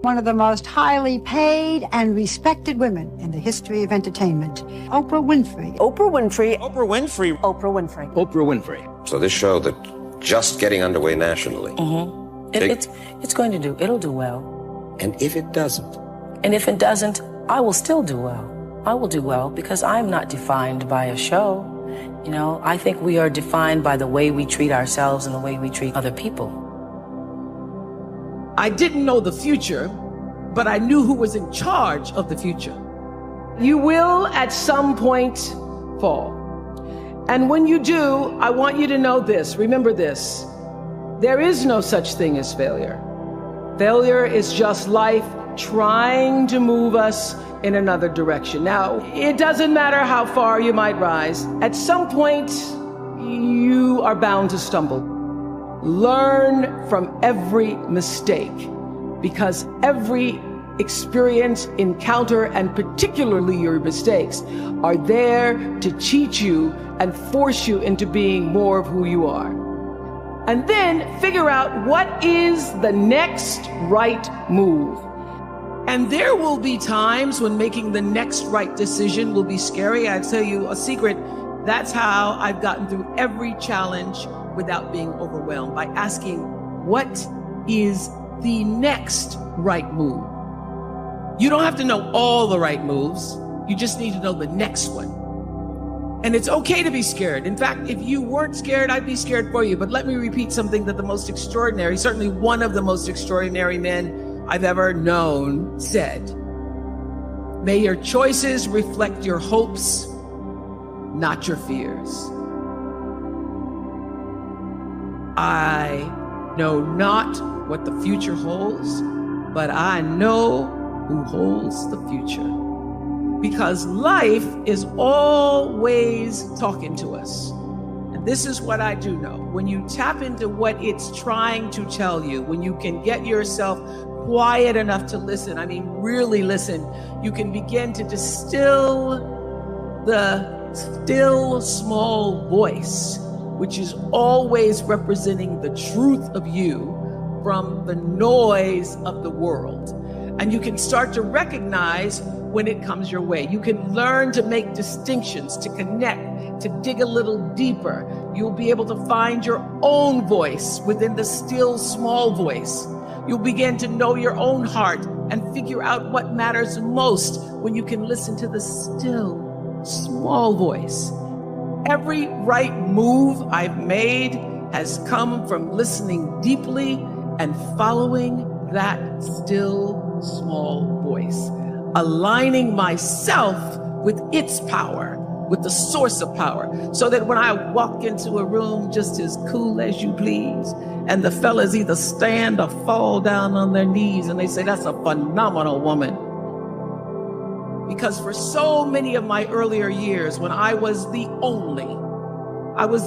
one of the most highly paid and respected women in the history of entertainment, Oprah Winfrey. Oprah Winfrey. Oprah Winfrey. Oprah Winfrey. Oprah Winfrey. So this show that just getting underway nationally. It's going to do. It'll do well. And if it doesn't? And if it doesn't, I will still do well. I will do well because I'm not defined by a show. You know, I think we are defined by the way we treat ourselves and the way we treat other people. I didn't know the future, but I knew who was in charge of the future. You will at some point fall. And when you do, I want you to know this, remember this, there is no such thing as failure. Failure is just life trying to move us in another direction. Now, it doesn't matter how far you might rise. At some point, you are bound to stumble. Learn from every mistake, because every experience, encounter, and particularly your mistakes are there to teach you and force you into being more of who you are. And then figure out what is the next right move. And there will be times when making the next right decision will be scary. I tell you a secret, that's how I've gotten through every challenge without being overwhelmed, by asking, what is the next right move? You don't have to know all the right moves. You just need to know the next one. And it's okay to be scared. In fact, if you weren't scared, I'd be scared for you. But let me repeat something that the most extraordinary, certainly one of the most extraordinary men I've ever known said. May your choices reflect your hopes, not your fears. I know not what the future holds, but I know who holds the future. Because life is always talking to us. And this is what I do know. When you tap into what it's trying to tell you, when you can get yourself quiet enough to listen, I mean, really listen, you can begin to distill the still small voice, which is always representing the truth of you from the noise of the world. And you can start to recognize when it comes your way. You can learn to make distinctions, to connect, to dig a little deeper. You'll be able to find your own voice within the still small voice. You'll begin to know your own heart and figure out what matters most when you can listen to the still small voice. Every right move I've made has come from listening deeply and following that still small voice, aligning myself with its power, with the source of power, so that when I walk into a room just as cool as you please, and the fellas either stand or fall down on their knees and they say, that's a phenomenal woman. Because for so many of my earlier years, when I was the only woman, I was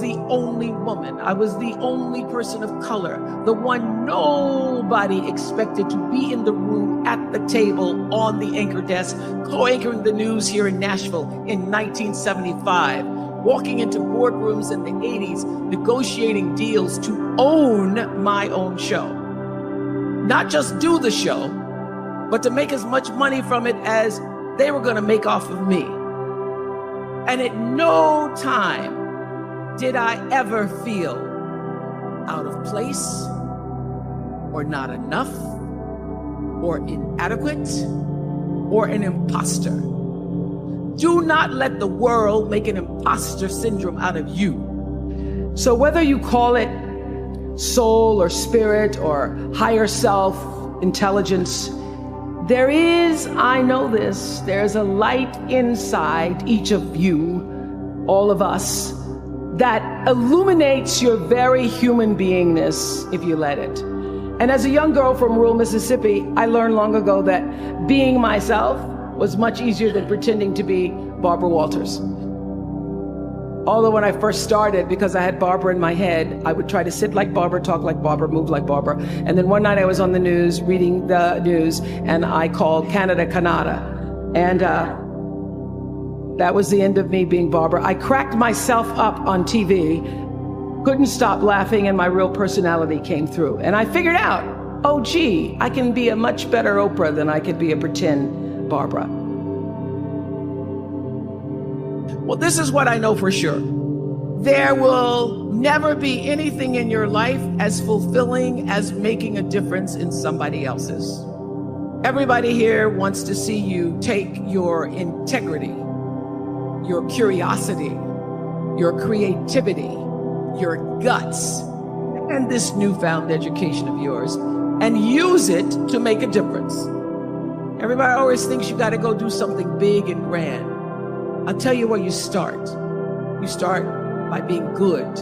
the only person of color, the one nobody expected to be in the room at the table on the anchor desk, co-anchoring the news here in Nashville in 1975, walking into boardrooms in the 80s, negotiating deals to own my own show. Not just do the show, but to make as much money from it as they were going to make off of me. And at no time did I ever feel out of place or not enough or inadequate or an imposter. Do not let the world make an imposter syndrome out of you. So whether you call it soul or spirit or higher self, intelligence, there is, I know this, there's a light inside each of you, all of us, that illuminates your very human beingness if you let it. And as a young girl from rural Mississippi, I learned long ago that being myself was much easier than pretending to be Barbara Walters. Although when I first started, because I had Barbara in my head, I would try to sit like Barbara, talk like Barbara, move like Barbara. And then one night I was on the news, reading the news, and I called Canada, Canada. And that was the end of me being Barbara. I cracked myself up on TV, couldn't stop laughing, and my real personality came through. And I figured out oh gee, I can be a much better Oprah than I could be a pretend Barbara. Well, this is what I know for sure. There will never be anything in your life as fulfilling as making a difference in somebody else's. Everybody here wants to see you take your integrity, your curiosity, your creativity, your guts, and this newfound education of yours, and use it to make a difference. Everybody always thinks you got to go do something big and grand. I'll tell you where you start. You start by being good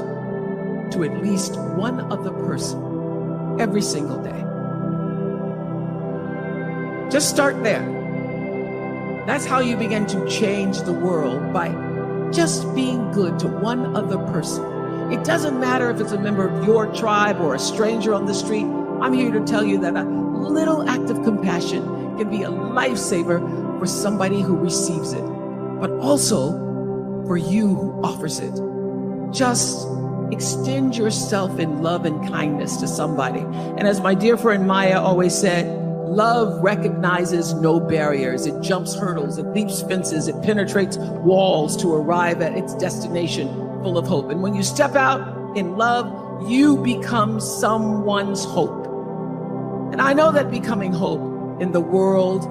to at least one other person every single day. Just start there. That's how you begin to change the world, by just being good to one other person. It doesn't matter if it's a member of your tribe or a stranger on the street. I'm here to tell you that a little act of compassion can be a lifesaver for somebody who receives it, but also for you who offers it. Just extend yourself in love and kindness to somebody. And as my dear friend Maya always said, love recognizes no barriers. It jumps hurdles, it leaps fences, it penetrates walls to arrive at its destination full of hope. And when you step out in love, you become someone's hope. And I know that becoming hope in the world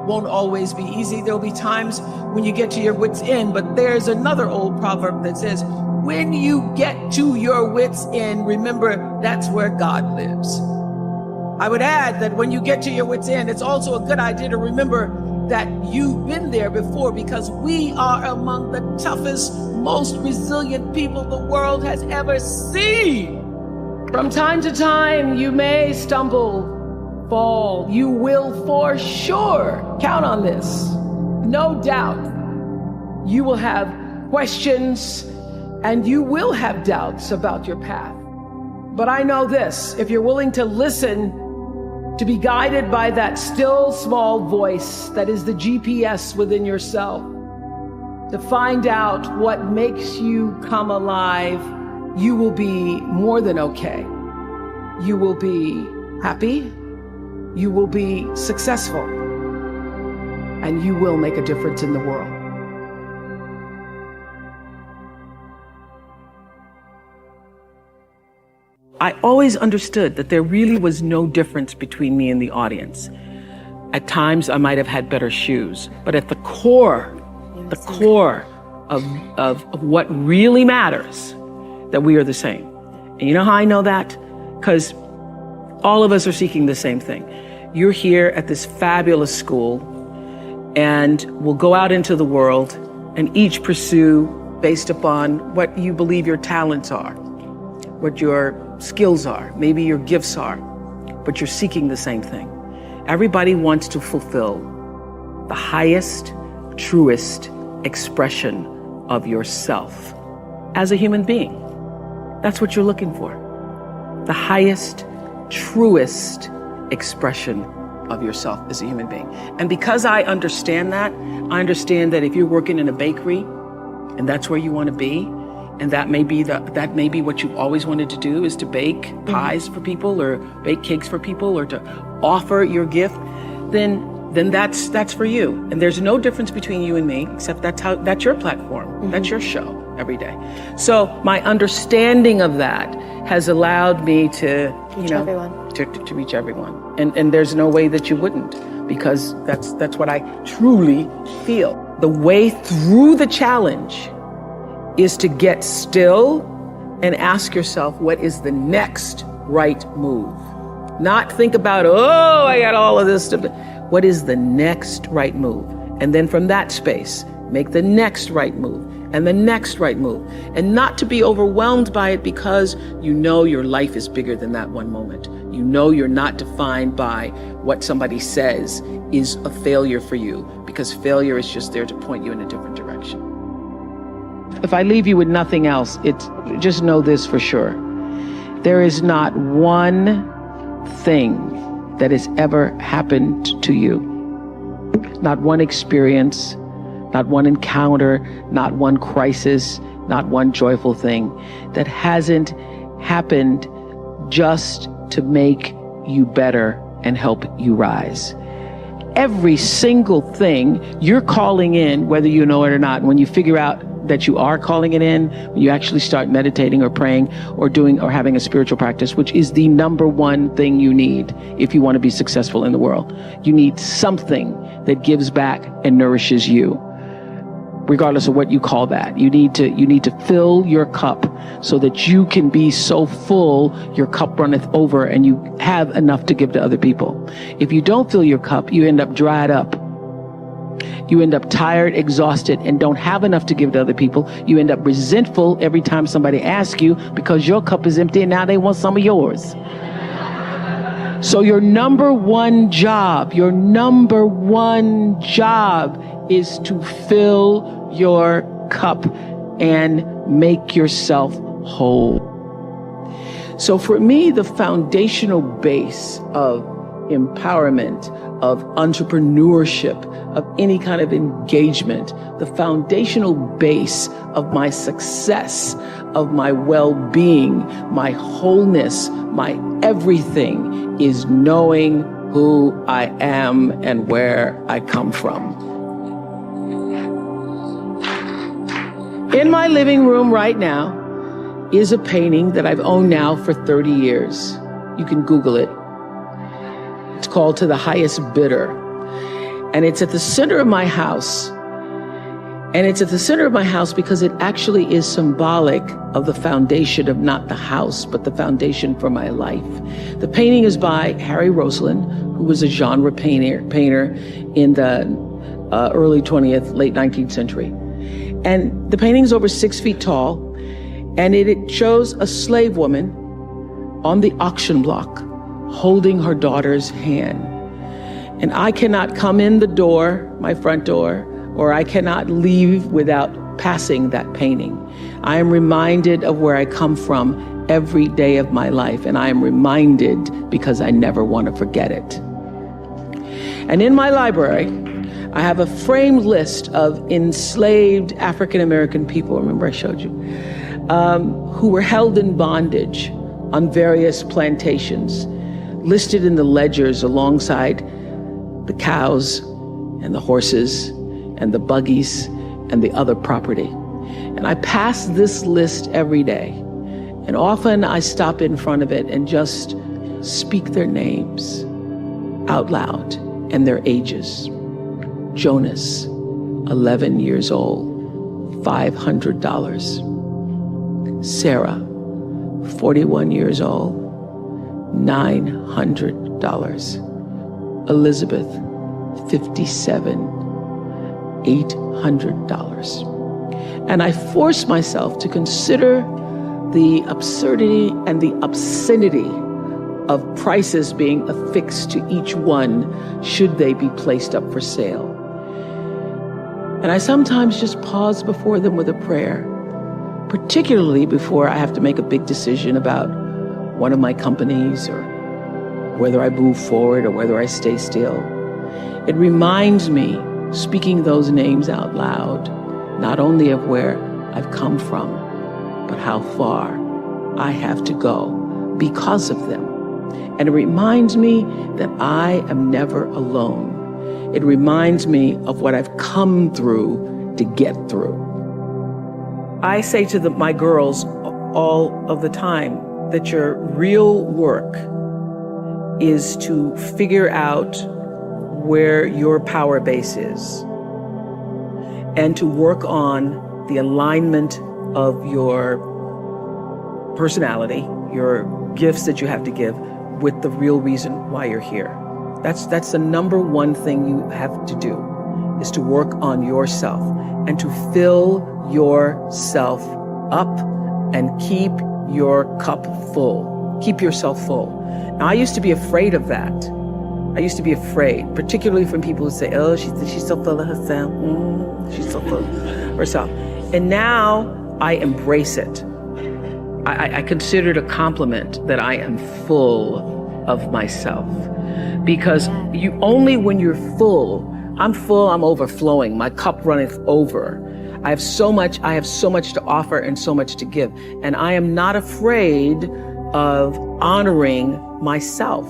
won't always be easy. There'll be times when you get to your wit's end, but there's another old proverb that says, when you get to your wit's end, remember that's where God lives. I would add that when you get to your wit's end, it's also a good idea to remember that you've been there before, because we are among the toughest, most resilient people the world has ever seen. From time to time, you may stumble, fall. You will for sure count on this. No doubt you will have questions and you will have doubts about your path. But I know this, if you're willing to listen, to be guided by that still small voice that is the GPS within yourself, to find out what makes you come alive, you will be more than okay. You will be happy, you will be successful, and you will make a difference in the world. I always understood that there really was no difference between me and the audience. At times I might have had better shoes, but at the core of what really matters, that we are the same. And you know how I know that? Because all of us are seeking the same thing. You're here at this fabulous school, and we'll go out into the world and each pursue based upon what you believe your talents are, what your skills are, maybe your gifts are, but you're seeking the same thing. Everybody wants to fulfill the highest, truest expression of yourself as a human being. That's what you're looking for. The highest, truest expression of yourself as a human being. And because I understand that if you're working in a bakery and that's where you want to be, and that may be what you always wanted to do, is to bake pies for people or bake cakes for people or to offer your gift, then that's for you. And there's no difference between you and me, except that's your platform. That's your show every day. So my understanding of that has allowed me to reach everyone. And there's no way that you wouldn't, because that's what I truly feel. The way through the challenge is to get still and ask yourself, what is the next right move? Not think about, oh, I got all of this stuff. What is the next right move? And then from that space, make the next right move and the next right move. And not to be overwhelmed by it, because you know your life is bigger than that one moment. You know you're not defined by what somebody says is a failure for you, because failure is just there to point you in a different direction. If I leave you with nothing else, just know this for sure. There is not one thing that has ever happened to you, not one experience, not one encounter, not one crisis, not one joyful thing that hasn't happened just to make you better and help you rise. Every single thing you're calling in, whether you know it or not, when you figure out that you are calling it in, when you actually start meditating or praying or doing or having a spiritual practice, which is the number one thing you need if you want to be successful in the world. You need something that gives back and nourishes you, regardless of what you call that. You need to fill your cup so that you can be so full your cup runneth over and you have enough to give to other people. If you don't fill your cup, you end up dried up. You end up tired, exhausted, and don't have enough to give to other people. You end up resentful every time somebody asks you because your cup is empty and now they want some of yours. So your number one job is to fill your cup and make yourself whole. So for me, the foundational base of empowerment, of entrepreneurship, of any kind of engagement, the foundational base of my success, of my well-being, my wholeness, my everything is knowing who I am and where I come from. In my living room right now is a painting that I've owned now for 30 years. You can Google it. It's called To the Highest Bidder. And it's at the center of my house. And it's at the center of my house because it actually is symbolic of the foundation of not the house, but the foundation for my life. The painting is by Harry Roslin, who was a genre painter in the early 20th, late 19th century. And the painting's over 6 feet tall, and it shows a slave woman on the auction block holding her daughter's hand. And I cannot come in the door, my front door, or I cannot leave without passing that painting. I am reminded of where I come from every day of my life, and I am reminded because I never want to forget it. And in my library, I have a framed list of enslaved African-American people, remember I showed you, who were held in bondage on various plantations, listed in the ledgers alongside the cows and the horses and the buggies and the other property. And I pass this list every day. And often I stop in front of it and just speak their names out loud and their ages. Jonas, 11 years old, $500. Sarah, 41 years old, $900. Elizabeth, 57, $800. And I force myself to consider the absurdity and the obscenity of prices being affixed to each one should they be placed up for sale. And I sometimes just pause before them with a prayer, particularly before I have to make a big decision about one of my companies or whether I move forward or whether I stay still. It reminds me, speaking those names out loud, not only of where I've come from, but how far I have to go because of them. And it reminds me that I am never alone. It reminds me of what I've come through to get through. I say to my girls all of the time that your real work is to figure out where your power base is and to work on the alignment of your personality, your gifts that you have to give, with the real reason why you're here. That's the number one thing you have to do, is to work on yourself and to fill yourself up and keep your cup full. Keep yourself full. Now, I used to be afraid of that. I used to be afraid, particularly from people who say, oh, she's so full of herself. She's so full of herself. And now I embrace it. I consider it a compliment that I am full of myself. Because only when you're full, I'm overflowing, my cup runneth over. I have so much to offer and so much to give. And I am not afraid of honoring myself.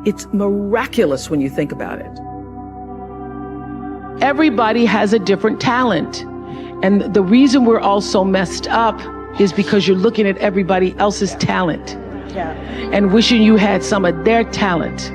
It's miraculous when you think about it. Everybody has a different talent. And the reason we're all so messed up is because you're looking at everybody else's talent and wishing you had some of their talent.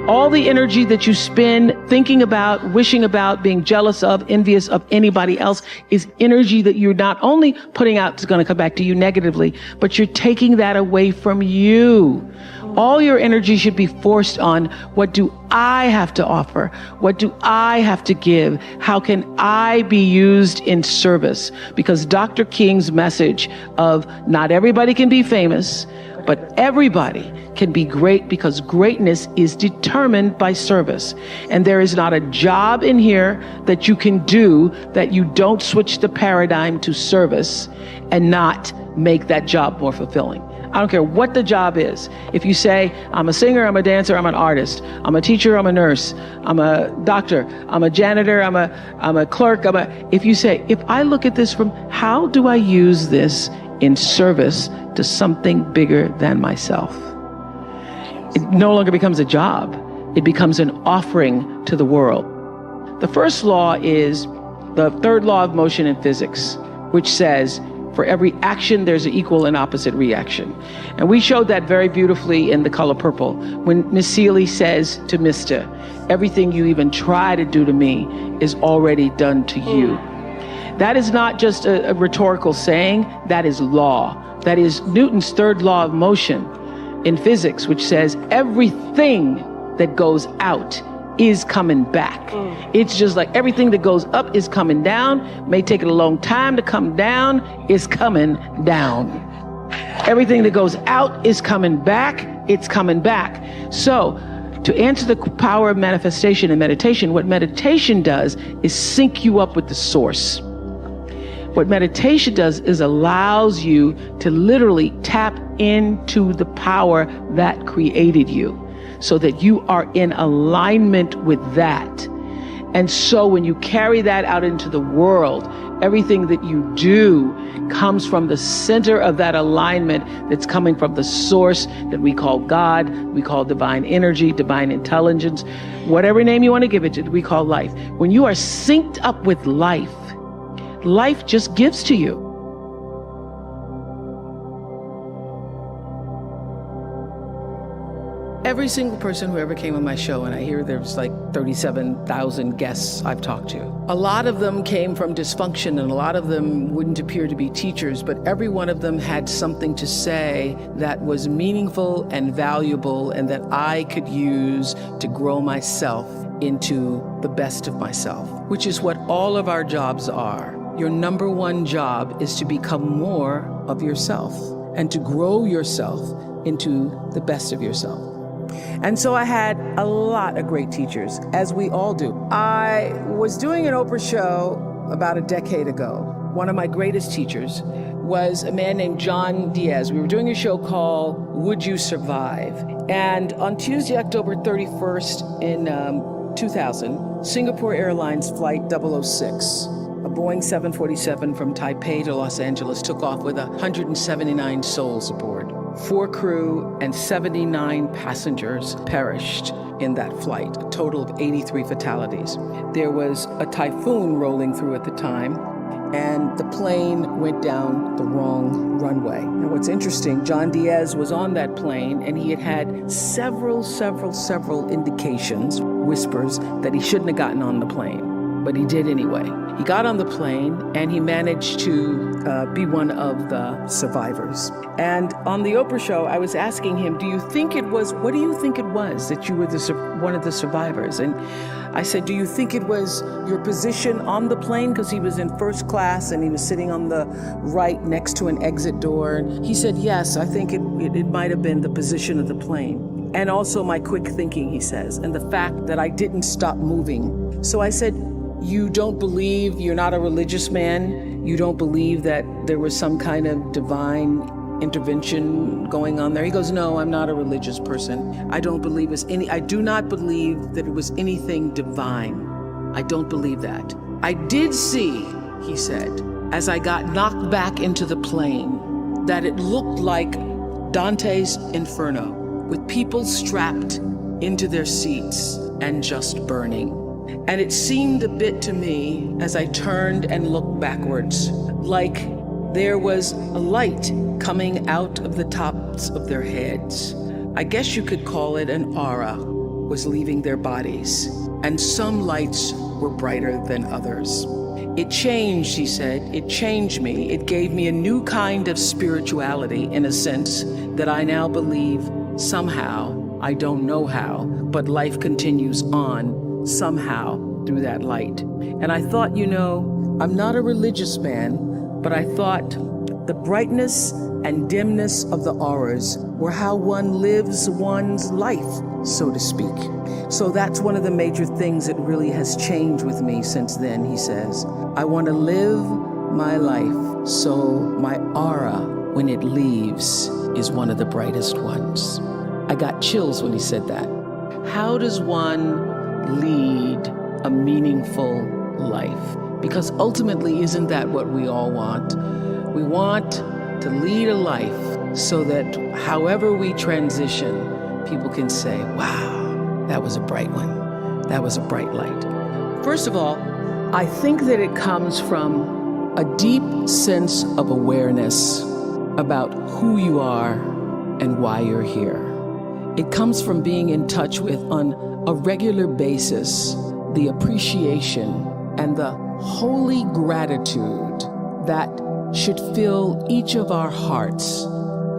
All the energy that you spend thinking about, wishing about, being jealous of, envious of anybody else is energy that you're not only putting out is going to come back to you negatively, but you're taking that away from you. All your energy should be forced on, what do I have to offer? What do I have to give? How can I be used in service? Because Dr. King's message of not everybody can be famous, but everybody can be great, because greatness is determined by service. And there is not a job in here that you can do that you don't switch the paradigm to service and not make that job more fulfilling. I don't care what the job is. If you say, I'm a singer, I'm a dancer, I'm an artist, I'm a teacher, I'm a nurse, I'm a doctor, I'm a janitor, I'm a clerk, if you say, if I look at this from how do I use this in service to something bigger than myself, it no longer becomes a job. It becomes an offering to the world. The first law is the third law of motion in physics, which says, for every action, there's an equal and opposite reaction. And we showed that very beautifully in The Color Purple, when Miss Seeley says to Mr., everything you even try to do to me is already done to you. That is not just a rhetorical saying, that is law. That is Newton's third law of motion in physics, which says everything that goes out is coming back. It's just like everything that goes up is coming down. May take it a long time to come down, is coming down. Everything that goes out is coming back, it's coming back. So to answer the power of manifestation and meditation, what meditation does is sync you up with the source. What meditation does is allows you to literally tap into the power that created you, so that you are in alignment with that. And so when you carry that out into the world, everything that you do comes from the center of that alignment that's coming from the source that we call God, we call divine energy, divine intelligence, whatever name you want to give it, we call life. When you are synced up with life, life just gives to you. Every single person who ever came on my show, and I hear there's like 37,000 guests I've talked to, a lot of them came from dysfunction and a lot of them wouldn't appear to be teachers, but every one of them had something to say that was meaningful and valuable and that I could use to grow myself into the best of myself, which is what all of our jobs are. Your number one job is to become more of yourself and to grow yourself into the best of yourself. And so I had a lot of great teachers, as we all do. I was doing an Oprah show about a decade ago. One of my greatest teachers was a man named John Diaz. We were doing a show called Would You Survive? And on Tuesday, October 31st in 2000, Singapore Airlines Flight 006, a Boeing 747 from Taipei to Los Angeles, took off with 179 souls aboard. 4 crew and 79 passengers perished in that flight, a total of 83 fatalities. There was a typhoon rolling through at the time, and the plane went down the wrong runway. Now, what's interesting, John Diaz was on that plane, and he had several indications, whispers, that he shouldn't have gotten on the plane, but he did anyway. He got on the plane, and he managed to be one of the survivors. And on the Oprah show, I was asking him, what do you think it was that you were one of the survivors? And I said, do you think it was your position on the plane? Because he was in first class and he was sitting on the right next to an exit door. And he said, yes, I think it might have been the position of the plane. And also my quick thinking, he says, and the fact that I didn't stop moving. So I said, you don't believe, you're not a religious man, you don't believe that there was some kind of divine intervention going on there? He goes, no, I'm not a religious person. I do not believe that it was anything divine. I don't believe that. I did see, he said, as I got knocked back into the plane, that it looked like Dante's Inferno. with people strapped into their seats and just burning. And it seemed a bit to me, as I turned and looked backwards, like there was a light coming out of the tops of their heads. I guess you could call it an aura was leaving their bodies, and some lights were brighter than others. It changed, he said, it changed me. It gave me a new kind of spirituality, in a sense that I now believe somehow, I don't know how, but life continues on somehow through that light. And I thought, I'm not a religious man, but I thought the brightness and dimness of the auras were how one lives one's life, so to speak. So that's one of the major things that really has changed with me since then, he says. I want to live my life so my aura, when it leaves, is one of the brightest ones. I got chills when he said that. How does one lead a meaningful life? Because ultimately, isn't that what we all want? We want to lead a life so that however we transition, people can say, wow, that was a bright one. That was a bright light. First of all, I think that it comes from a deep sense of awareness about who you are and why you're here. It comes from being in touch with, on a regular basis, the appreciation and the holy gratitude that should fill each of our hearts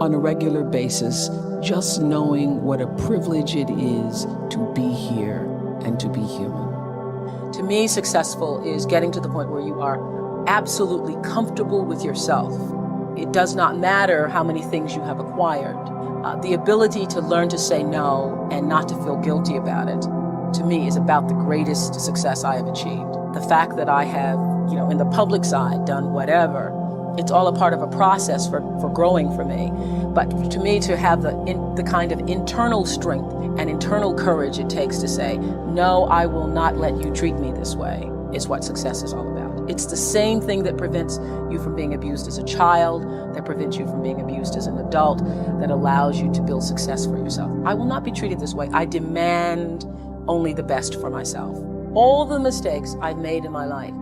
on a regular basis, just knowing what a privilege it is to be here and to be human. To me, successful is getting to the point where you are absolutely comfortable with yourself. It does not matter how many things you have acquired. The ability to learn to say no and not to feel guilty about it, to me, is about the greatest success I have achieved. The fact that I have, in the public side, done whatever, it's all a part of a process for growing for me. But to me, to have the kind of internal strength and internal courage it takes to say, no, I will not let you treat me this way, is what success is all about. It's the same thing that prevents you from being abused as a child, that prevents you from being abused as an adult, that allows you to build success for yourself. I will not be treated this way. I demand only the best for myself. All the mistakes I've made in my life,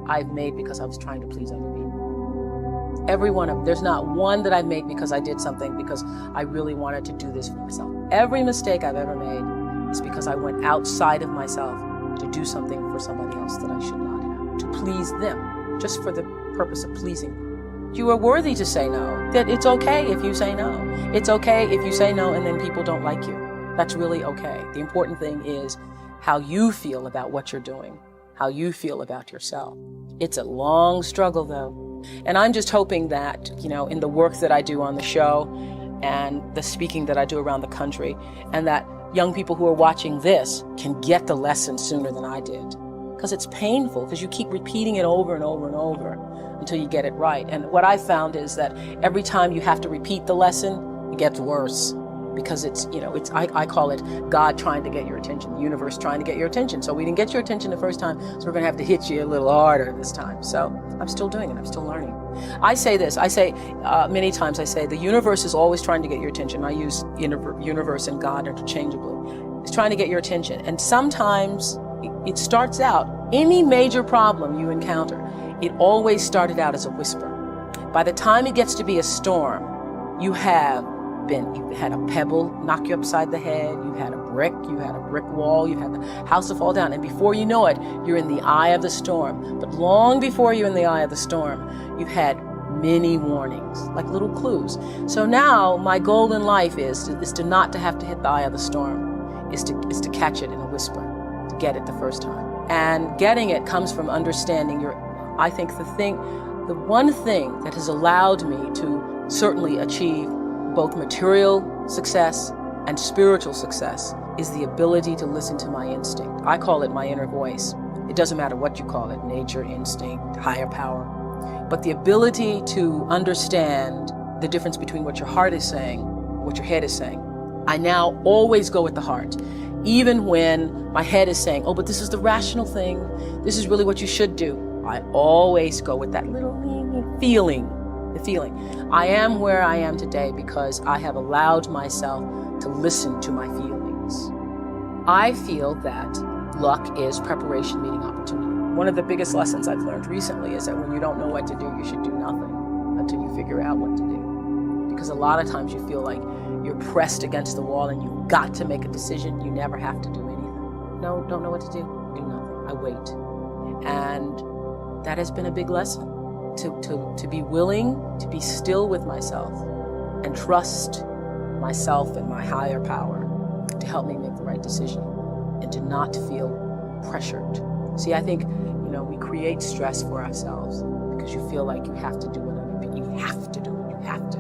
I've made because I was trying to please other people. Every one of them. There's not one that I've made because I did something because I really wanted to do this for myself. Every mistake I've ever made is because I went outside of myself to do something for somebody else that I should not have, to please them, just for the purpose of pleasing them. You are worthy to say no. That it's okay if you say no. It's okay if you say no and then people don't like you. That's really okay. The important thing is how you feel about what you're doing, how you feel about yourself. It's a long struggle, though. And I'm just hoping that, in the work that I do on the show and the speaking that I do around the country, and that young people who are watching this can get the lesson sooner than I did. Because it's painful, because you keep repeating it over and over and over until you get it right. And what I found is that every time you have to repeat the lesson, it gets worse. Because I call it God trying to get your attention, the universe trying to get your attention. So we didn't get your attention the first time, so we're gonna have to hit you a little harder this time. So I'm still doing it, I'm still learning. I say many times, the universe is always trying to get your attention. I use universe and God interchangeably. It's trying to get your attention. And sometimes it starts out, any major problem you encounter, it always started out as a whisper. By the time it gets to be a storm, you've had a pebble knock you upside the head, you've had a brick wall, you've had the house to fall down, and before you know it, you're in the eye of the storm. But long before you're in the eye of the storm, you've had many warnings, like little clues. So now my goal in life is to not to have to hit the eye of the storm, is to catch it in a whisper, to get it the first time. And getting it comes from understanding I think the one thing that has allowed me to certainly achieve both material success and spiritual success is the ability to listen to my instinct. I call it my inner voice. It doesn't matter what you call it, nature, instinct, higher power. But the ability to understand the difference between what your heart is saying, what your head is saying. I now always go with the heart. Even when my head is saying, oh, but this is the rational thing, this is really what you should do. I always go with that little feeling. The feeling. I am where I am today because I have allowed myself to listen to my feelings. I feel that luck is preparation meeting opportunity. One of the biggest lessons I've learned recently is that when you don't know what to do, you should do nothing until you figure out what to do. Because a lot of times you feel like you're pressed against the wall and you've got to make a decision. You never have to do anything. No, don't know what to do nothing. I wait. And that has been a big lesson, to be willing to be still with myself and trust myself and my higher power to help me make the right decision and to not feel pressured. See, I think, we create stress for ourselves because you feel like you have to do it. You have to do it. You have to.